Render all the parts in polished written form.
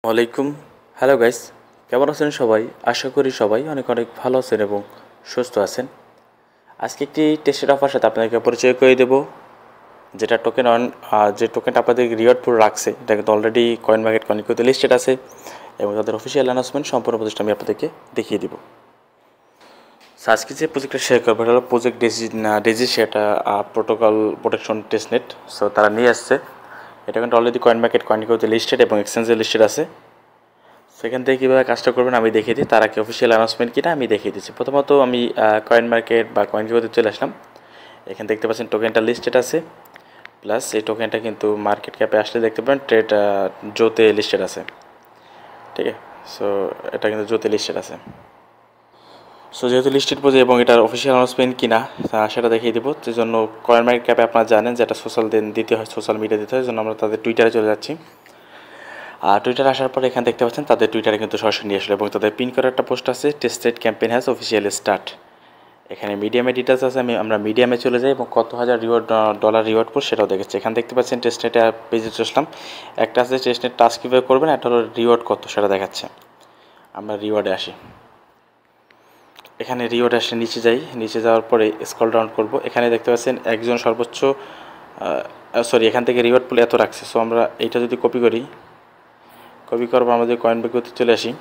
ওয়ালাইকুম। Hello guys, কেমন আছেন সবাই? আশা করি সবাই অনেক অনেক ভালো আছেন এবং সুস্থ আছেন। আজকে একটি টেস্টের অফার সাথে আপনাদেরকে পরিচয় করে দেব, যেটা যে টোকেনটা আপনাদের রিওয়ার্ড পুরো রাখছে, এটা কিন্তু অলরেডি কয়েন মার্কেট কয়েনিতে লিস্টেড আছে এবং তাদের অফিসিয়াল অ্যানাউন্সমেন্ট সম্পূর্ণ প্রজেক্ট আমি আপনাদেরকে দেখিয়ে দেবো। আজকে যে প্রজেক্টটা শেয়ার করবো এটা হলো প্রজেক্ট ডেজি, সেটা প্রোটোকল প্রোটেকশন টেস্টনেট। সো তারা নিয়ে আসছে, এটা কিন্তু অলরেডি কয়েন মার্কেট কয়েনিতে লিস্টেড এবং এক্সচেঞ্জে লিস্টেড আছে। সেখান থেকে কীভাবে কাজটা করবেন আমি দেখিয়ে দিই, তার আগে অফিসিয়াল অ্যানাউন্সমেন্ট কিনা আমি দেখিয়ে দিচ্ছি। প্রথমত আমি কয়েন মার্কেট বা কয়েন কিউতে চলে আসলাম। এখানে দেখতে পাচ্ছেন টোকেনটা লিস্টেড আছে, প্লাস এই টোকেনটা কিন্তু মার্কেট ক্যাপে আসলে দেখতে পাবেন ট্রেড জোতে লিস্টেড আছে। ঠিক আছে, সো এটা কিন্তু জোতে লিস্টেড আছে। সো যেহেতু লিস্টেড প্রজেক্ট এবং এটার অফিসিয়াল অ্যানাউন্সমেন্ট কিনা সেটা দেখিয়ে দেবো। সেই জন্য কয়েন মার্কেট ক্যাপে আপনারা জানেন যে এটা দিতে হয়, সোশ্যাল মিডিয়া দিতে হয়, জন্য আমরা তাদের টুইটারে চলে যাচ্ছি। আর টুইটারে আসার পর এখানে দেখতে পাচ্ছেন তাদের টুইটারে কিন্তু সরাসরি নিয়ে আসলো এবং তাদের পিন করা একটা পোস্ট আছে, tested campaign has officially start. এখানে মিডিয়ামে ডিটেলস আছে, আমরা মিডিয়ামে চলে যাই এবং কত হাজার ডলার রিওয়ার্ড পর সেটাও দেখেছি। এখানে দেখতে পাচ্ছেন টেস্টনেটে পেজে চলে আসলাম। একটা আছে টেস্টনেট টাস্ক কীভাবে করবেন, একটা হলো রিওয়ার্ড কত সেটা দেখাচ্ছে। আমরা রিওয়ার্ডে আসি, এখানে রিওয়ার্ডে আসে নিচে যাই, নিচে যাওয়ার পরে স্ক্রল ডাউন করব। এখানে দেখতে পাচ্ছেন একজন সর্বোচ্চ এখান থেকে রিওয়ার্ড পুল এত রাখছে। সো আমরা এইটা যদি কপি করবো, আমাদের কয়েন ব্যাগতে চলে আসি।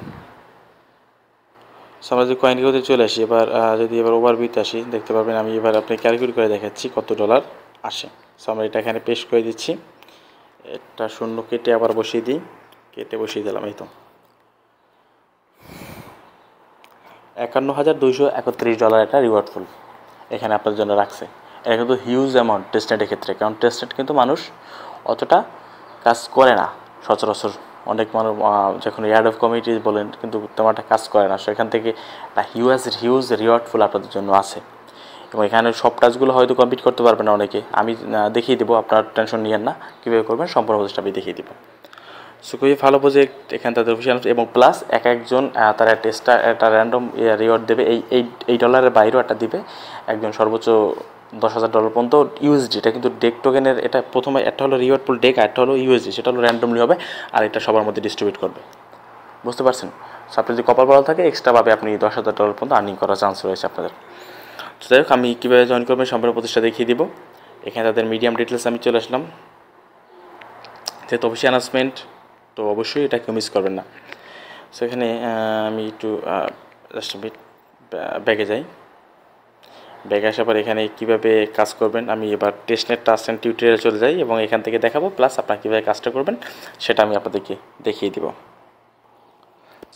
সো আমরা যদি কয়েন ব্যাগতে চলে আসি, এবার ওভারভিউতে আসি, দেখতে পাবেন আমি এবার আপনি ক্যালকুলেট করে দেখাচ্ছি কত ডলার আসে। সো আমরা এটা এখানে পেস্ট করে দিচ্ছি, এটা শূন্য কেটে আবার বসিয়ে দিই, বসিয়ে দিলাম। এই তো $51,231 একটা রিওয়ার্ড ফুল এখানে আপনার জন্য রাখছে। এটা কিন্তু হিউজ অ্যামাউন্ট টেস্টনেটের ক্ষেত্রে, কারণ টেস্টনেট কিন্তু মানুষ অতটা কাজ করে না সচরাচর। অনেক মানুষ যখন এয়ারড্রপ কমিউনিটি বলেন কিন্তু তেমন একটা কাজ করে না। সেখান থেকে একটা হিউজ রিওয়ার্ড ফুল আপনাদের জন্য আছে এবং এখানে সব টাস্কগুলো হয়তো কমপ্লিট করতে পারবেন না অনেকে। আমি দেখিয়ে দেবো, আপনার টেনশন নিয়েন না, কীভাবে করবেন সম্পূর্ণ প্রজেক্টটা আমি দেখিয়ে দেবো। সো খুবই ভালো প্রজেক্ট, এখানে তাদের অফিসিয়াল এবং প্লাস একজন তারা একটা র্যান্ডম রিওয়ার্ড দেবে। এই ডলারের বাইরেও একটা দিবে, একজন সর্বোচ্চ $10,000 পর্যন্ত ইউএসডি। এটা কিন্তু ডেক টোকেনের, এটা প্রথমে একটা হলো রিওয়ার্ড পুল ডেক, আর একটা হলো ইউএসডি, সেটা হলো র্যান্ডমলি হবে আর এটা সবার মধ্যে ডিস্ট্রিবিউট করবে। বুঝতে পারছেন? সো আপনি যদি কপাল ভালো থাকে এক্সট্রাভাবে আপনি $10,000 পর্যন্ত আর্নিং করার চান্স রয়েছে আপনাদের। তো যাই হোক, আমি কীভাবে জয়েন করবেন সম্পূর্ণ প্রতিষ্ঠা দেখিয়ে দিব। এখানে তাদের মিডিয়াম ডিটেলস আমি চলে আসলাম। যেহেতু অফিসিয়াল অ্যানাউন্সমেন্ট, তো অবশ্যই এটা কেউ মিস করবেন না। সো এখানে আমি একটু জাস্ট ব্যাগে যাই। ব্যাগে আসার পর এখানে কীভাবে কাজ করবেন আমি এবার টেস্টনেট টাস্ক অ্যান্ড টিউটোরিয়ালে চলে যাই এবং এখান থেকে দেখাবো, প্লাস আপনারা কীভাবে কাজটা করবেন সেটা আমি আপনাদেরকে দেখিয়ে দিব।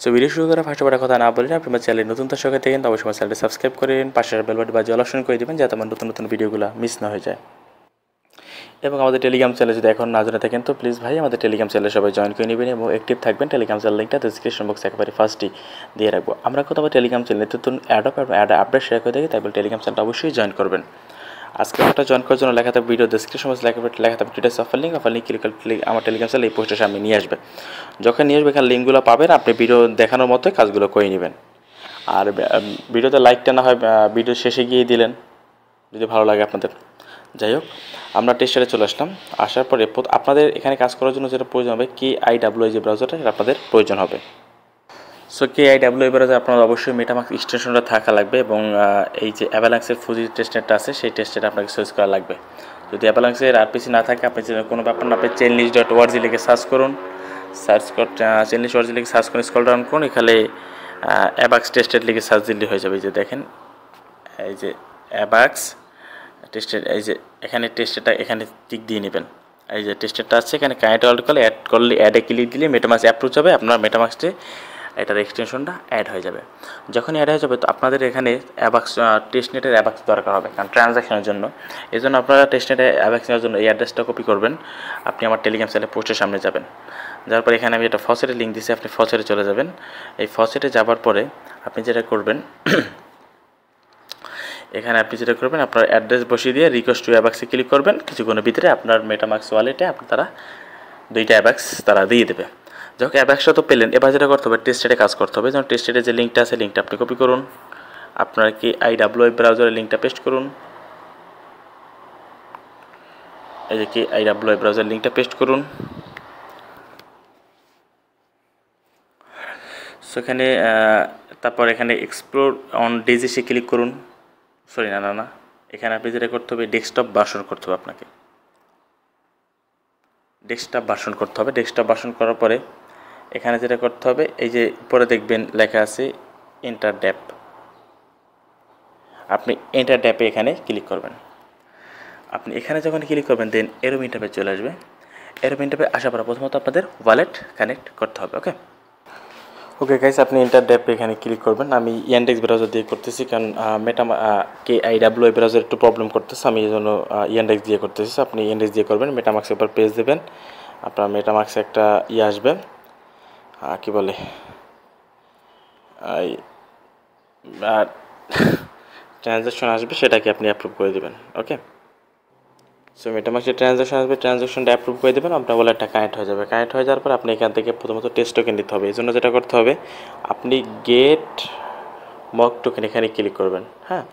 সো ভিডিও শুরু করার ফার্স্ট একটা কথা না বলি, আপনি আমার চ্যানেল নতুন দর্শক থেকে কিন্তু অবশ্যই আমার চ্যানেলটি সাবস্ক্রাইব করেন, পাশের বেল বাটন বাজিয়ে অল অপশন করে দেবেন যাতে আমার নতুন নতুন ভিডিওগুলো মিস না হয়ে যায়। এবং আমাদের টেলিগ্রাম চ্যানেল যদি এখন না জেনে থাকেন তো প্লিজ ভাই আমাদের টেলিগ্রাম চ্যানেলে সবাই জয়েন করে নেবেন এবং অ্যাক্টিভ থাকবেন। টেলিগ্রাম চ্যানেল লিঙ্কটা ডিসক্রিপশন বক্সে একেবারে ফার্স্টই দিয়ে রাখবো। আমরা কত আবার টেলিগ্রাম চ্যানেলে নতুন আপডেট শেয়ার করে থাকি, তাই বলে টেলিগ্রাম চ্যানেলটা অবশ্যই জয়েন করবেন। আজকে একটা জয়েন করার জন্য লেখা থাকবে ভিডিও ডিসক্রিপশন বক্সে লেখা থাকবে ডিটেলস অফার লিঙ্ক ক্লিক আমার টেলিগ্রাম চ্যানেল এই পোস্টের সামনে নিয়ে আসবে। যখন নিয়ে আসবে এখানে লিঙ্কগুলো পাবেন, আপনি ভিডিও দেখানোর মতো কাজগুলো করে নেবেন। আর ভিডিওতে লাইকটা না হয় ভিডিও শেষে গিয়ে দিলেন যদি ভালো লাগে আপনাদের। যাই হোক, আমরা টেস্টারে চলে আসলাম। আসার পরে আপনাদের এখানে কাজ করার জন্য যেটা প্রয়োজন হবে KIWA যে ব্রাউজারটা, সেটা আপনাদের প্রয়োজন হবে। সো KIWA ব্রাউজার আপনার অবশ্যই মেটামাস্ক এক্সটেনশনটা থাকা লাগবে এবং এই যে অ্যাভালাক্সের ফুজি টেস্টনেটটা আছে সেই টেস্টনেট আপনাকে চয়েস করা লাগবে। যদি অ্যাভালাক্সের RPC না থাকে আপনি কোনো ব্যাপার না, আপনি chainlist.org লিখে সার্চ করুন, chainlist.org লিখে সার্চ করে স্ক্রল ডাউন করুন, এখানে অ্যাবাক্স টেস্টেড লিখে সার্চ দিলে হয়ে যাবে। এই যে দেখেন, এই যে অ্যাবাক্স টেস্টেড, এই যে এখানে টেস্টেডটা এখানে টিক দিয়ে নেবেন। এই যে টেস্টেডটা আছে এখানে কানেক্ট করলে অ্যাডে ক্লিক দিলে মেটামাস্ক অ্যাপ্রুভ হবে, আপনার মেটামাস্কে এটার এক্সটেনশনটা অ্যাড হয়ে যাবে। যখন অ্যাড হয়ে যাবে তো আপনাদের এখানে টেস্টনেটের অ্যাবাক্স দরকার হবে, কারণ ট্রানজ্যাকশনের জন্য। এই জন্য আপনারা টেস্টনেটের অ্যাবাক্স নেওয়ার জন্য এই অ্যাড্রেসটা কপি করবেন, আপনি আমার টেলিগ্রাম চ্যানেলে পোস্টের সামনে যাবেন। যাওয়ার পরে এখানে আমি একটা ফসেটের লিঙ্ক দিচ্ছি, আপনি ফসেটে চলে যাবেন। এই ফসেটে যাওয়ার পরে আপনি যেটা করবেন এখানে আপনার অ্যাড্রেস বসিয়ে দিয়ে রিকোয়েস্ট টু অ্যাবাক্সে ক্লিক করবেন। কিছুক্ষণের ভিতরে আপনার মেটামাস্ক ওয়ালেটে তারা 2টা অ্যাবাক্স তারা দিয়ে দেবে। যখন অ্যাবাক্সটা তো পেলেন, এবার যেটা করতে হবে টেস্টেডে কাজ করতে হবে। যেমন টেস্টেডে যে লিঙ্কটা আছে লিঙ্কটা আপনি কপি করুন, আপনার KIWA ব্রাউজারের লিঙ্কটা পেস্ট করুন। এই যে KIWA ব্রাউজার লিঙ্কটা পেস্ট করুন। সো এখানে তারপর এখানে এক্সপ্লোর অন ডিজিসে ক্লিক করুন। সরি না, এখানে আপনি যেটা করতে হবে ডেস্কটপ ভার্সন করতে হবে আপনাকে। ডেস্কটপ ভার্সন করার পরে এখানে যেটা করতে হবে এই যে উপরে দেখবেন লেখা আছে এন্টার ড্যাপ, আপনি এন্টার ড্যাপে এখানে ক্লিক করবেন। আপনি এখানে যখন ক্লিক করবেন দেন এরম ইন্টারফেস চলে আসবে। এরম ইন্টারফেস আসার পর প্রথমত আপনাদের ওয়ালেট কানেক্ট করতে হবে। ওকে গাইস, আপনি এন্টার ড্যাপে এখানে ক্লিক করবেন। আমি ইয়ানডেক্স ব্রাউজার দিয়ে করতেছি, কারণ KIW ব্রাউজার একটু প্রবলেম করতেছে, আমি এই জন্য ইয়ানডেক্স দিয়ে করতেছি। আপনি ইয়ানডেক্স দিয়ে করবেন। মেটামাক্সের উপর পেজ দেবেন, আপনার মেটামাক্সে একটা আসবে, কি বলে ট্রানজ্যাকশন আসবে, সেটাকে আপনি অ্যাপ্রুভ করে দেবেন। ওকে, সো মেটামাক্সে ট্রানজ্যাকশন আসবে, ট্রানজ্যাকশনটা অ্যাপ্রুভ করে দেবেন, আপনার ওয়ালেটটা কানেক্ট হয়ে যাবে। কানেক্ট হয়ে যাওয়ার পর আপনি এখান থেকে প্রথমত টেস্ট টোকেন দিতে হবে। এই জন্য যেটা করতে হবে আপনি গেট মক টোকেন এখানে ক্লিক করবেন। হ্যাঁ,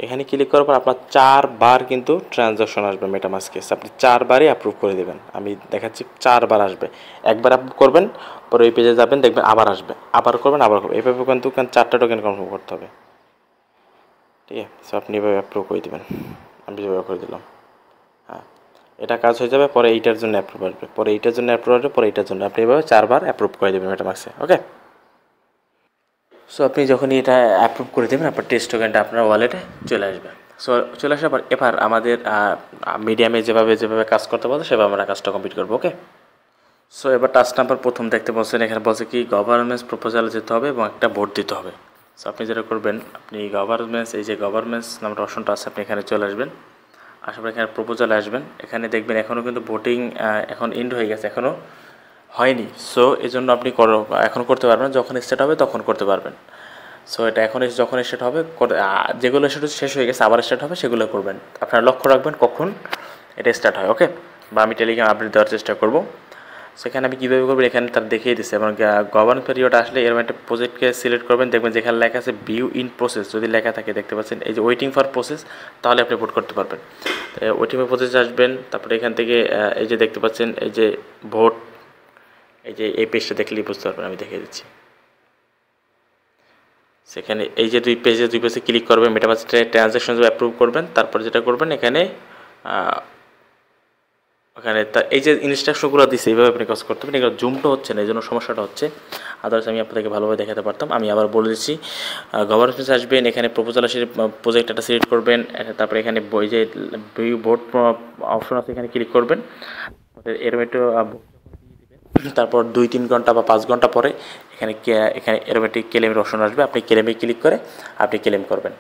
এখানে ক্লিক করার পর আপনার 4 বার কিন্তু ট্রানজ্যাকশন আসবে মেটামাস্কে, আপনি 4 বারই অ্যাপ্রুভ করে দেবেন। আমি দেখাচ্ছি 4 বার আসবে। একবার অ্যাপ্রুভ করবেন, পরে ওই পেজে যাবেন, দেখবেন আবার আসবে, আবার করবেন, আবার করবেন, এইভাবে কিন্তু 4টা টোকেন কনফার্ম করতে হবে। ঠিক আছে, সো আপনি এভাবে অ্যাপ্রুভ করে দেবেন। আমি যেভাবে করে দিলাম, হ্যাঁ, এটা কাজ হয়ে যাবে। পরে এইটার জন্য অ্যাপ্রুভ আসবে, পরে এইটার জন্য অ্যাপ্রুভ আসবে, পরে এইটার জন্য। আপনি এভাবে 4 বার অ্যাপ্রুভ করে দেবেন মেটামাক্সে। ওকে, সো আপনি যখনই এটা অ্যাপ্রুভ করে দেবেন আপনার টেস্ট টোকেনটা আপনার ওয়ালেটে চলে আসবে। সো চলে আসার পর এবার আমাদের মিডিয়ামে যেভাবে কাজ করতে বলছে সেভাবে আমরা কাজটা কমপ্লিট করবো। ওকে, সো এবার টাস্ক নাম্বার প্রথম দেখতে পাচ্ছেন, এখানে বলছে কি গভর্নমেন্টস প্রপোজালে যেতে হবে এবং একটা ভোট দিতে হবে। সো আপনি যেটা করবেন, আপনি এই যে গভর্নমেন্টস নামটা অপশনটা আছে, আপনি এখানে চলে আসবেন। আসার পর এখানে প্রপোজালে আসবেন। এখানে দেখবেন এখনও কিন্তু ভোটিং এখন এন্ড হয়ে গেছে, এখনও হয়নি। সো এই জন্য আপনি এখন করতে পারবেন, যখন স্টার্ট হবে তখন করতে পারবেন। সো এটা যখন স্টার্ট হবে, যেগুলো শেষ হয়ে গেছে আবার স্টার্ট হবে, সেগুলো করবেন। আপনারা লক্ষ্য রাখবেন কখন এটা স্টার্ট হয়। ওকে, বা আমি টেলিগ্রাম আপডেট দেওয়ার চেষ্টা করব। সেখানে আমি কীভাবে করবেন এখানে তার দেখিয়ে দিচ্ছে। এবং গভর্ন পিরিয়ড আসলে এরকম একটা প্রজেক্টকে সিলেক্ট করবেন, দেখবেন যেখানে লেখা আছে ভিউ ইন প্রসেস, যদি লেখা থাকে দেখতে পাচ্ছেন এই যে ওয়েটিং ফর প্রসেস, তাহলে আপনি ভোট করতে পারবেন। ওয়েটিং ফর প্রসেস আসবেন, তারপরে এখান থেকে এই যে দেখতে পাচ্ছেন এই যে ভোট, এই পেজটা দেখলেই বুঝতে পারবেন, আমি দেখিয়ে দিচ্ছি। সেখানে এই যে দুই পেজে ক্লিক করবেন, মেটামাস্ক ট্রানজ্যাকশন অ্যাপ্রুভ করবেন। তারপর যেটা করবেন এখানে এই যে ইনস্ট্রাকশনগুলো দিচ্ছে এইভাবে আপনি কাজ করতে পারেন। এগুলো জুমটা হচ্ছে না, এই জন্য সমস্যাটা হচ্ছে, আদার্স আমি আপনাদেরকে ভালোভাবে দেখাতে পারতাম। আমি আবার বলে দিচ্ছি, গভর্নমেন্ট আসবেন, এখানে প্রপোজাল প্রজেক্ট একটা সিলেক্ট করবেন, তারপরে এখানে এই যে ভোট অপশন আছে এখানে ক্লিক করবেন। এরকম একটু তারপর 2-3 ঘন্টা বা 5 ঘন্টা পরে এখানে এরকম একটি ক্লেমের অপশন আসবে, আপনি ক্লেমে ক্লিক করে আপনি ক্লেম করবেন।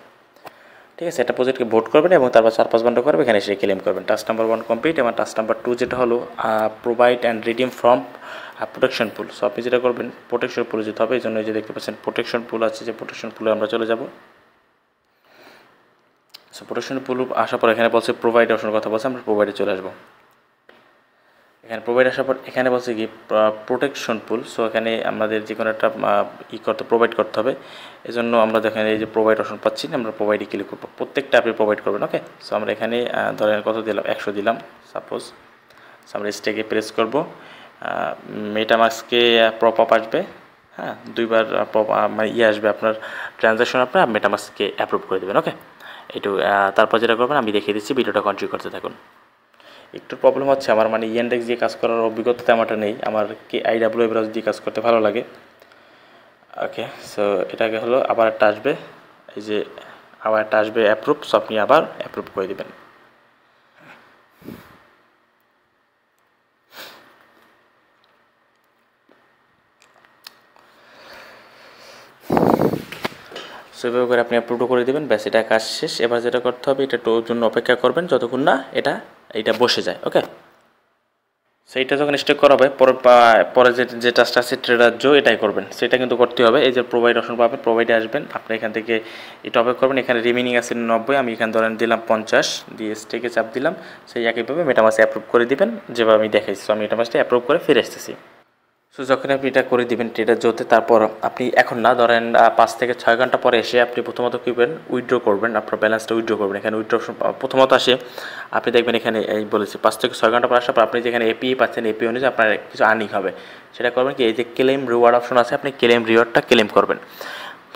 ঠিক আছে, একটা প্রজেক্টকে ভোট করবেন এবং তারপর 4-5 ঘন্টা করবে, এখানে এসে ক্লেম করবেন। Task number 1 complete. এবং টাস্ক নাম্বার 2 যেটা হলো provide and redeem from protection pool. So আপনি যেটা করবেন প্রোটেকশন পুলে যেতে হবে। এই জন্য যে দেখতে পাচ্ছেন প্রোটেকশন পুল আছে, যে প্রোটেকশন পুলে আমরা চলে যাব। সো প্রোটেকশন পুল আসার পর এখানে বলছে প্রোভাইড অপশনের কথা বলছে, আমরা প্রোভাইডে চলে আসবো। এখানে প্রোভাইড আসার পর এখানে বলছে কি প্রোটেকশন পুল। সো এখানে আমাদের যে কোনো একটা প্রোভাইড করতে হবে। এই জন্য আমরা দেখেন এই যে প্রোভাইড অপশন পাচ্ছি, আমরা প্রোভাইডে ক্লিক করবো। প্রত্যেকটা আপনি প্রোভাইড করবেন। ওকে, সো আমরা এখানে ধরেন কত দিলাম, 100 দিলাম সাপোজ। আমরা স্টেকে প্রেস করব, মেটামাস্কে পপ আপ আসবে। হ্যাঁ, 2বার মানে আসবে আপনার ট্রানজ্যাকশন, আপনার মেটামাস্কে অ্যাপ্রুভ করে দেবেন। ওকে, এইটু তারপর যেটা করবেন আমি দেখিয়ে দিচ্ছি, ভিডিওটা কন্টিনিউ করতে থাকুন। একটু প্রবলেম হচ্ছে আমার, মানে ইয়ানডেক্স দিয়ে কাজ করার অভিজ্ঞতা তেমনটা নেই, আমার KIW ব্রাউজার দিয়ে কাজ করতে ভালো লাগে। ওকে, সো এটাকে হলো আবার একটা আসবে, এই যে আবার একটা আসবে অ্যাপ্রুভ। সো আপনি আবার অ্যাপ্রুভ করে দেবেন। সো এভাবে করে আপনি অ্যাপ্রুভ করে দেবেন, ব্যাস এটা কাজ শেষ। এবার যেটা করতে হবে, এটা জন্য অপেক্ষা করবেন যতক্ষণ না এটা বসে যায়। ওকে, সেইটা যখন স্টেক করা হবে পরে যে টাস্কটা আছে ট্রেডার এটাই করবেন, সেটা কিন্তু করতে হবে। এই যে প্রোভাইড অপশন পাবেন, প্রোভাইডে আসবেন, আপনি এখান থেকে এটা অপেক্ষা করবেন। এখানে রিমেনিং আছে 90, আমি এখানে ধরেন দিলাম 50, দিয়ে স্টেকে চাপ দিলাম। সেই একইভাবে মেটামাস্কে অ্যাপ্রুভ করে দিবেন যেভাবে আমি দেখাইছি। সো আমি মেটামাস্কে অ্যাপ্রুভ করে ফিরে আসতেছি। সো যখন আপনি এটা করে দিবেন ট্রেডার জোতে, তারপর আপনি এখন না ধরেন 5 থেকে 6 ঘন্টা পরে এসে আপনি প্রথমত কী করবেন, উইথড্র করবেন, আপনার ব্যালেন্সটা উইথড্র করবেন। এখানে উইথড্র অপশন প্রথমত আসে, আপনি দেখবেন এখানে এই বলেছি 5 থেকে 6 ঘন্টা পর আসার পর আপনি যেখানে এপি পাচ্ছেন, এপি অনুযায়ী আপনার কিছু আর্নিং হবে। সেটা করবেন কি, এই যে ক্লেম রিওয়ার্ড অপশন আছে, আপনি ক্লেম রিওয়ার্ডটা ক্লেম করবেন।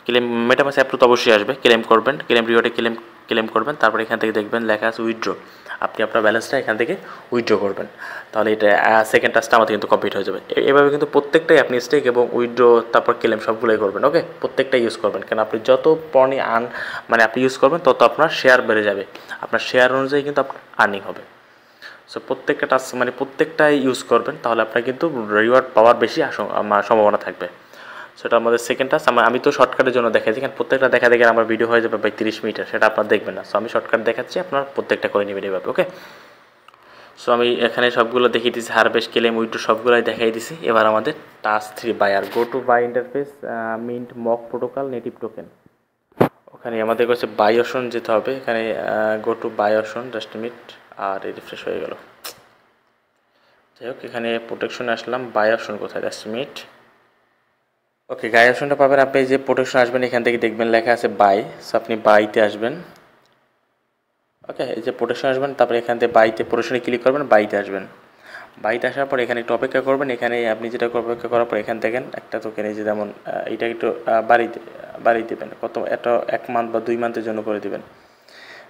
ক্লেম মেটামাক্স অ্যাপ্রুভ তো অবশ্যই আসবে, ক্লেম করবেন, ক্লেম রিওয়ার্ডে ক্লেম করবেন। তারপর এখান থেকে দেখবেন লেখা আছে উইথড্র, আপনি আপনার ব্যালেন্সটা এখান থেকে উইথড্র করবেন। তাহলে এটা সেকেন্ড টাস্কটা আমাদের কিন্তু কমপ্লিট হয়ে যাবে। এভাবে কিন্তু প্রত্যেকটাই আপনি স্টেক এবং উইথড্র তারপর ক্লেম সবগুলোই করবেন। ওকে, প্রত্যেকটাই ইউজ করবেন, কারণ আপনি যত পণি মানে আপনি ইউজ করবেন তত আপনার শেয়ার বেড়ে যাবে, আপনার শেয়ার অনুযায়ী কিন্তু আপনার আর্নিং হবে। সো প্রত্যেকটা টাস্ক মানে প্রত্যেকটাই ইউজ করবেন, তাহলে আপনার কিন্তু রিওয়ার্ড পাওয়ার বেশি সম্ভাবনা থাকবে। সেটা আমাদের সেকেন্ড টাস্ক। আমি তো শর্টকাটের জন্য দেখাচ্ছি, কারণ প্রত্যেকটা দেখা দেখে আমার ভিডিও হয়ে যাবে প্রায় 30 মিনিটের, সেটা আপনার দেখবেন না। সো আমি শর্টকাট দেখাচ্ছি, আপনার প্রত্যেকটা করে নেবেন এভাবে। ওকে, সো আমি এখানে সবগুলো দেখিয়ে দিচ্ছি, হারভেস্ট ক্লেম উইথড্র সবগুলোই দেখাই দিছি। এবার আমাদের task 3 buyer, go to buy interface, mint mock protocol native token. ওখানে আমাদের কাছে বাই অপশন যেতে হবে, এখানে go to buy option, just meet, আর রিফ্রেশ হয়ে গেল। যাই হোক, এখানে প্রোটেকশনে আসলাম, বাই অপশন কোথায়, জাস্ট মিট। ওকে, গাই অপশনটা পাবেন আপনি, যে প্রোটেকশন আসবেন এখান থেকে দেখবেন লেখা আছে বাই, সো আপনি বাইতে আসবেন। ওকে, এই যে প্রোটেকশন আসবেন, তারপরে এখান থেকে বাইতে প্রোটেকশনে ক্লিক করবেন, বাইতে আসবেন। বাইতে আসার পর এখানে একটু অপেক্ষা করবেন। এখানে আপনি যেটা অপেক্ষা করার পর এখান থেকে একটা টোকেন, এই যে যেমন এইটা একটু বাড়িয়ে দেবেন, কত এটা 1 মান্থ বা 2 মান্থের জন্য করে দেবেন,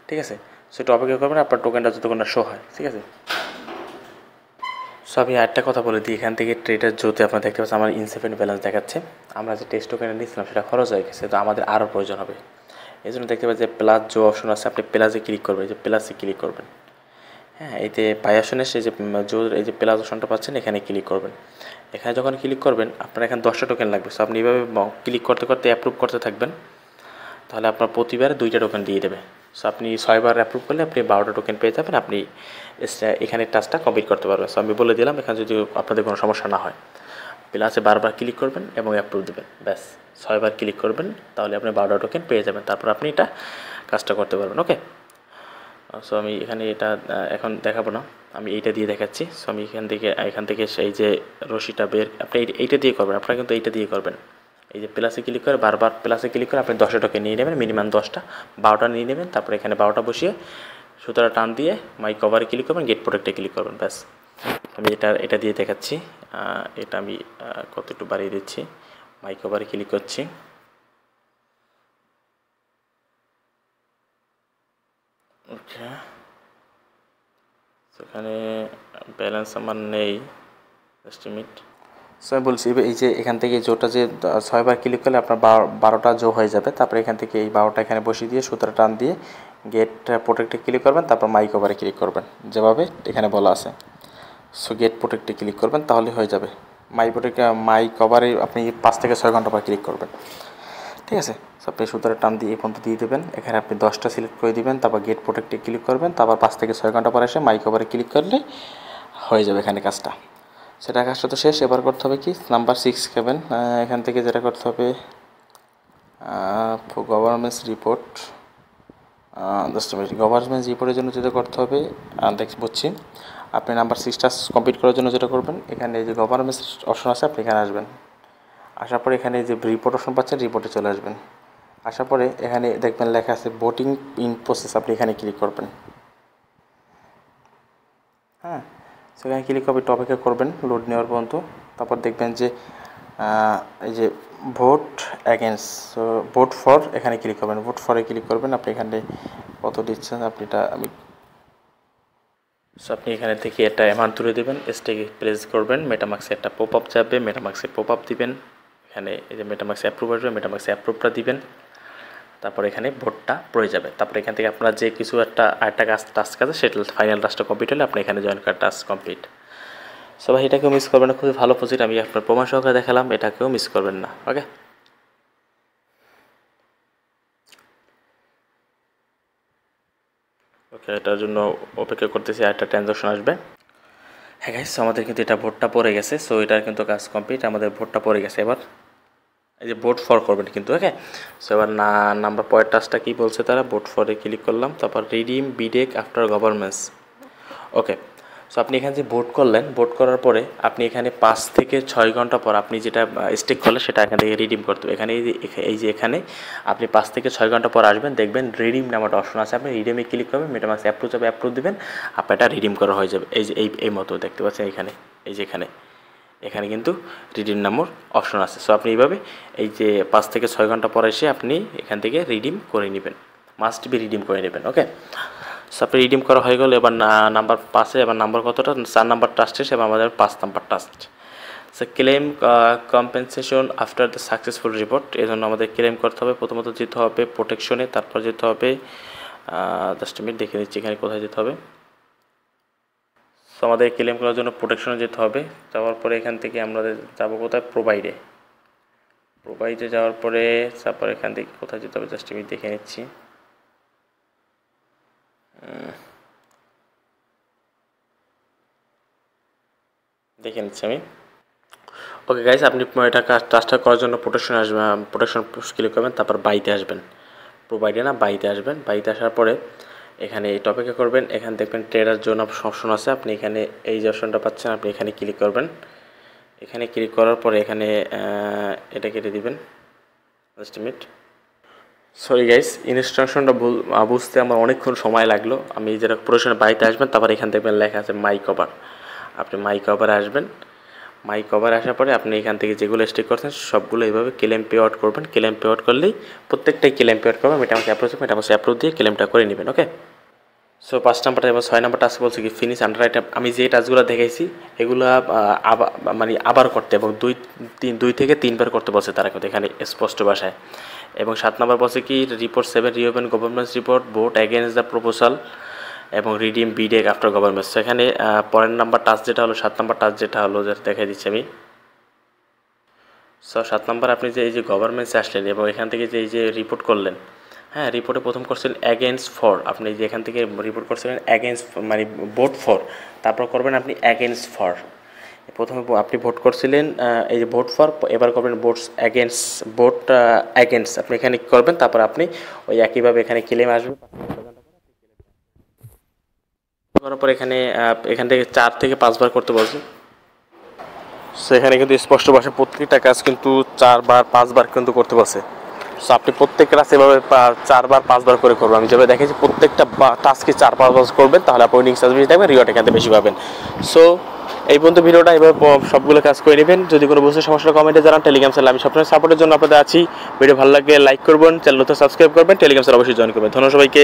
ঠিক আছে। সেটা অপেক্ষা করবেন আপনার টোকেনটা যতক্ষণ না শো হয়, ঠিক আছে। সো আমি আরেকটা কথা বলে দিই, এখান থেকে ট্রেডার জোতে আপনার দেখতে পাচ্ছেন আমার ইনসাফিসিয়েন্ট ব্যালেন্স দেখাচ্ছে। আমরা যে টেস্ট টোকেনটা নিয়েছিলাম সেটা খরচ হয়ে গেছে, তো আমাদের আরও প্রয়োজন হবে। এই জন্য দেখতে পাচ্ছি যে প্লাস জো অপশন আছে, আপনি প্লাসে ক্লিক করবেন, এই যে প্লাসে ক্লিক করবেন। হ্যাঁ, এতে বাই অপশনে এই যে জোর, এই যে প্লাস অপশনটা পাচ্ছেন, এখানে ক্লিক করবেন। এখানে যখন ক্লিক করবেন আপনার এখানে 10টা টোকেন লাগবে। সো আপনি এইভাবে ক্লিক করতে করতে অ্যাপ্রুভ করতে থাকবেন, তাহলে আপনার প্রতিবার 2টা টোকেন দিয়ে দেবে। সো আপনি 6 বার অ্যাপ্রুভ করলে আপনি 12টা টোকেন পেয়ে যাবেন, আপনি এখানে টাস্কটা কমপ্লিট করতে পারবেন। সো আমি বলে দিলাম, এখানে যদি আপনাদের কোনো সমস্যা না হয়, প্লাসে বারবার ক্লিক করবেন এবং অ্যাপ্রুভ দেবেন, ব্যাস 6 বার ক্লিক করবেন, তাহলে আপনি 12টা টোকেন পেয়ে যাবেন, তারপর আপনি এটা কাজটা করতে পারবেন। ওকে, সো আমি এখানে এটা এখন দেখাবো না, আমি এইটা দিয়ে দেখাচ্ছি। সো আমি এখান থেকে সেই যে রশিটা বের, আপনি এইটা দিয়ে করবেন, আপনারা কিন্তু এইটা দিয়ে করবেন। এই যে প্লাসে ক্লিক করে বারবার প্লাসে ক্লিক করে আপনি 10টা টোকেন নিয়ে নেবেন, মিনিমাম 10টা, 12টা নিয়ে নেবেন। তারপরে এখানে 12টা বসিয়ে সুতরাং টান দিয়ে মাই কভারে ক্লিক করবেন, গেট প্রোটেক্টে ক্লিক করবেন, ব্যাস। আমি এটা দিয়ে দেখাচ্ছি, এটা আমি কত একটু বাড়িয়ে দিচ্ছি, মাই কভারে ক্লিক করছি। ওকে, সেখানে ব্যালেন্স আমার নেই, জাস্ট মিনিট। সো আমি বলছি এই যে এখান থেকে জোটা যে 6 বার ক্লিক করলে আপনার 12টা জো হয়ে যাবে। তারপরে এখান থেকে এই 12টা এখানে বসিয়ে দিয়ে সুতরাং টান দিয়ে গেট প্রোটেক্টে ক্লিক করবেন, তারপর মাই কভারে ক্লিক করবেন, যেভাবে এখানে বলা আছে। সো গেট প্রোটেক্টে ক্লিক করবেন, তাহলে হয়ে যাবে। মাই কভারে আপনি 5 থেকে 6 ঘন্টা পর ক্লিক করবেন, ঠিক আছে। সো আপনি সুতরাং টান দিয়ে এই পর্যন্ত দিয়ে দেবেন, এখানে আপনি 10টা সিলেক্ট করে দিবেন, তারপর গেট প্রোটেক্টে ক্লিক করবেন, তারপর 5 থেকে 6 ঘন্টা পর এসে মাই কভারে ক্লিক করলে হয়ে যাবে এখানে কাজটা। সেটা কাজটা তো শেষ, এবার করতে হবে কি, নাম্বার 6 খাবেন, এখান থেকে যেটা করতে হবে গভর্নমেন্টস রিপোর্ট, গভর্নমেন্ট রিপোর্টের জন্য যেটা করতে হবে বুঝছি। আপনি নাম্বার 6টা কমপ্লিট করার জন্য যেটা করবেন, এখানে এই যে গভর্নমেন্ট অপশন আছে, আপনি এখানে আসবেন। আসার পরে এখানে যে রিপোর্ট অপশন পাচ্ছেন, রিপোর্টে চলে আসবেন। আসার পরে এখানে দেখবেন লেখা আছে ভোটিং ইন প্রসেস, আপনি এখানে ক্লিক করবেন। হ্যাঁ, সেখানে ক্লিক করবে, একটু অপেক্ষা করবেন লোড নেওয়ার পর্যন্ত। তারপর দেখবেন যে এই যে vote against, so vote for, এখানে ক্লিক করবেন, ভোট ফরে ক্লিক করবেন। আপনি এখানে কত দিচ্ছেন আপনি এটা সো আপনি এখানে থেকে একটা অ্যামাউন্ট তুলে দেবেন, স্টেকে প্লেস করবেন, মেটামাক্সে একটা পপ আপ যাবে, মেটামাক্সে পপ আপ দিবেন। এখানে এই যে মেটামাক্সে অ্যাপ্রুভ আসবে, মেটামাক্সে অ্যাপ্রুভটা দিবেন, তারপর এখানে ভোটটা পড়ে যাবে। তারপর এখান থেকে আপনার যে কিছু আরেকটা টাস্ক আছে, সেটা ফাইনাল টাস্কটা কমপ্লিট হলে আপনি এখানে জয়েন করার টাস্ক কমপ্লিট। সো ভাই এটাকেও মিস করবেন না, খুবই ভালো প্রজেক্ট, আমি আপনার প্রমাণ সহকারে দেখালাম, এটাকেও মিস করবেন না। ওকে, ওকে, এটার জন্য অপেক্ষা করতেছি, আরেকটা ট্রানজাকশন আসবে। হ্যাঁ গাইস, আমাদের কিন্তু এটা ভোটটা পড়ে গেছে, সো এটার কিন্তু কাজ কমপ্লিট, আমাদের ভোটটা পড়ে গেছে। এবার এই যে ভোট ফর করবেন কিন্তু, ওকে। সো এবার নাম্বার পয়েন্ট টাস্কটা কী বলছে তারা, ভোট ফরে ক্লিক করলাম, তারপর রিডিম বিডেক আফটার গভর্নমেন্টস। ওকে, সো আপনি এখানে যে ভোট করলেন, ভোট করার পরে আপনি এখানে 5 থেকে 6 ঘন্টা পর আপনি যেটা স্টেক করলেন সেটা এখান থেকে রিডিম করতে হবে। এখানে এই যে এখানে আপনি 5 থেকে 6 ঘন্টা পর আসবেন, দেখবেন রিডিম নামে একটা অপশন আছে, আপনি রিডিমে ক্লিক করবেন, মেটামাস্ক অ্যাপ্রুভ যাবে, অ্যাপ্রুভ দিবেন, আপনার এটা রিডিম করা হয়ে যাবে। এই যে এই মতো দেখতে পাচ্ছেন এখানে, এই যে এখানে কিন্তু রিডিম নামের অপশন আছে। সো আপনি এইভাবে এই যে 5 থেকে 6 ঘন্টা পরে এসে আপনি এখান থেকে রিডিম করে নেবেন, মাস্ট বি রিডিম করে নেবেন। ওকে, সো আপনি রিডিম করা হয়ে গেল। এবার নাম্বার 5-এ এবার নাম্বার কতটা, 4 নাম্বার টাস্ক শেষ, এবার আমাদের 5 number task. So claim compensation after the successful report, এই জন্য আমাদের ক্লেম করতে হবে। প্রথমত যেতে হবে প্রোটেকশনে, তারপর যেতে হবে জাস্ট মিনিট দেখে নিচ্ছি এখানে কোথায় যেতে হবে। সো আমাদের ক্লেম করার জন্য প্রোটেকশনে যেতে হবে। যাওয়ার পরে এখান থেকে আমরা যাবো কোথায়, প্রোভাইডে যাওয়ার পরে তারপর এখান থেকে কোথায় যেতে হবে জাস্ট আমি দেখে নিচ্ছি। আমি ওকে গাইস, আপনি এটা টাস্কটা করার জন্য প্রোটেকশন আসবেন, প্রোটেকশন ক্লিক করবেন, তারপর বাইতে আসবেন, প্রোভাইডে না বাইতে আসবেন। বাইতে আসার পরে এখানে এই টপিকে করবেন, এখানে দেখবেন ট্রেডার জোন অপশন আছে, আপনি এখানে এই যে অপশনটা পাচ্ছেন আপনি এখানে ক্লিক করবেন। এখানে ক্লিক করার পরে এখানে এটা কেটে দিবেন, জাস্ট মিনিট। সরি গাইস, ইনস্ট্রাকশনটা বুঝতে আমার অনেকক্ষণ সময় লাগলো। আমি যেটা প্রোটেকশনে বাইতে আসবেন, তারপর এখানে দেখবেন লেখা আছে মাই কভার, আপনি মাই কভারে আসবেন। মাই কভার আসার পরে আপনি এখান থেকে যেগুলো স্টেক করছেন সবগুলো এইভাবে ক্লেম পে আউট করবেন। ক্লেম পে আউট করলেই প্রত্যেকটাই ক্লেম পে আউট করবেন, মেটামাস্ক অ্যাপ্রুভ দিয়ে ক্লেমটা করে নেবেন। ওকে, সো 5 নাম্বারটা এবার 6 নাম্বার টাস্ক বলছে কি ফিনিশ আন্ডার আইটেম। আমি যে টাস্কগুলো দেখাইছি এগুলো আবার করতে এবং 2 থেকে 3 বার করতে বলছে তারা কিন্তু এখানে স্পষ্ট ভাষায়। এবং 7 নাম্বার বলছে কি report 7 reopen government report, vote against the proposal এবং রিডিম বিডেক আফটার গভর্নমেন্ট। সেখানে পরের নাম্বার টাস্ক যেটা হলো 7 নাম্বার টাস্ক যেটা হলো যেটা দেখাই দিচ্ছি আমি। সো 7 নাম্বার আপনি যে এই যে গভর্নমেন্টসে আসলেন এবং এখান থেকে যে এই যে রিপোর্ট করলেন, হ্যাঁ রিপোর্টে প্রথম করছিলেন অ্যাগেন্স্ট ফর, আপনি যে এখান থেকে রিপোর্ট করছিলেন অ্যাগেন্স্ট মানে ভোট ফর, তারপর করবেন আপনি অ্যাগেন্স্ট ফর। প্রথমে আপনি ভোট করছিলেন এই যে ভোট ফর, এবার করবেন ভোট অ্যাগেন্স্ট, আপনি এখানে করবেন, তারপর আপনি ওই একইভাবে এখানে ক্লেম আসবে করার পর এখান থেকে 4 থেকে 5 বার করতে বলছে। সেখানে কিন্তু স্পষ্ট ভাষায় প্রত্যেকটা কাজ কিন্তু 4 বার 5 বার কিন্তু করতে বলছে। সো আপনি প্রত্যেক কাজ এভাবে 4 বার 5 বার করে করবেন। আমি যেভাবে দেখেছি প্রত্যেকটা টাস্কে 4-5 বার করবেন, তাহলে আপনি উইনিং চান্স বেশি থাকবে, রিওয়ার্ড এখান থেকে বেশি পাবেন। সো এই পর্যন্ত ভিডিওটা এভাবে সবগুলো কাজ করে নেবেন। যদি কোনো বুঝতে সমস্যা কমেন্টে জানান। টেলিগ্রাম চ্যানেল আমি সবসময় সাপোর্টের জন্য আপনাদের আছি। ভিডিও ভালো লাগলে লাইক করবেন, চ্যানেলটা সাবস্ক্রাইব করবেন, টেলিগ্রাম চ্যানেল অবশ্যই জয়েন করবেন। ধন্যবাদ সবাইকে।